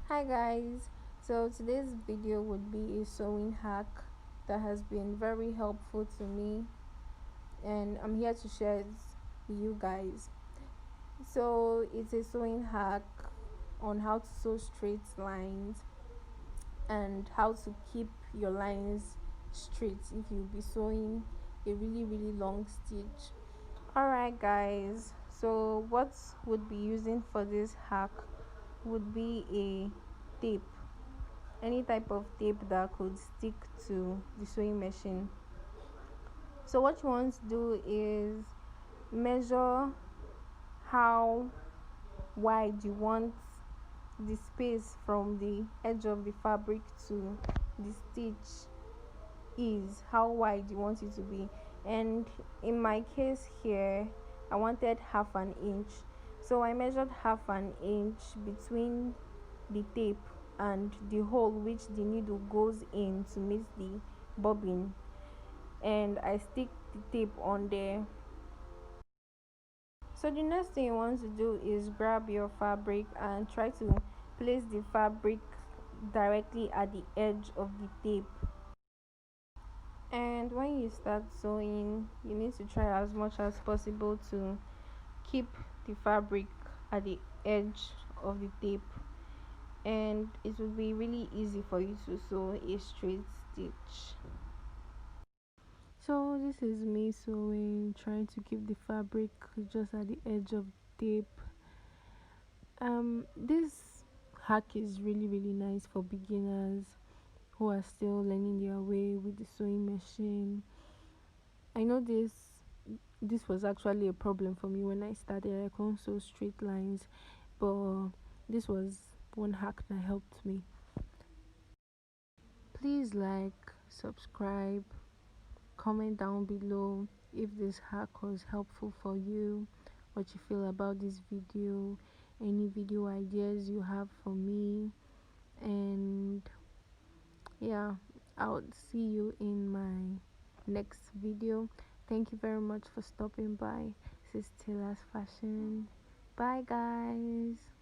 Hi guys, so today's video would be a sewing hack that has been very helpful to me, and I'm here to share it with you guys. So it's a sewing hack on how to sew straight lines and how to keep your lines straight if you'll be sewing a really long stitch. Alright guys, so what would be using for this hack would be a tape, any type of tape that could stick to the sewing machine. So what you want to do is measure how wide you want the space from the edge of the fabric to the stitch is, how wide you want it to be. And in my case here, I wanted half an inch, so I measured half an inch between the tape and the hole which the needle goes in to meet the bobbin, and I stick the tape on there. So the next thing you want to do is grab your fabric and try to place the fabric directly at the edge of the tape. And when you start sewing, you need to try as much as possible to keep the fabric at the edge of the tape, and it will be really easy for you to sew a straight stitch. So this is me sewing, trying to keep the fabric just at the edge of the tape. This hack is really nice for beginners who are still learning their way with the sewing machine. I know this was actually a problem for me when I started. I couldn't sew straight lines, but this was one hack that helped me. Please like, subscribe, comment down below if this hack was helpful for you, what you feel about this video, any video ideas you have for me, and yeah, I'll see you in my next video. Thank you very much for stopping by. This is Tila's Fashion. Bye guys.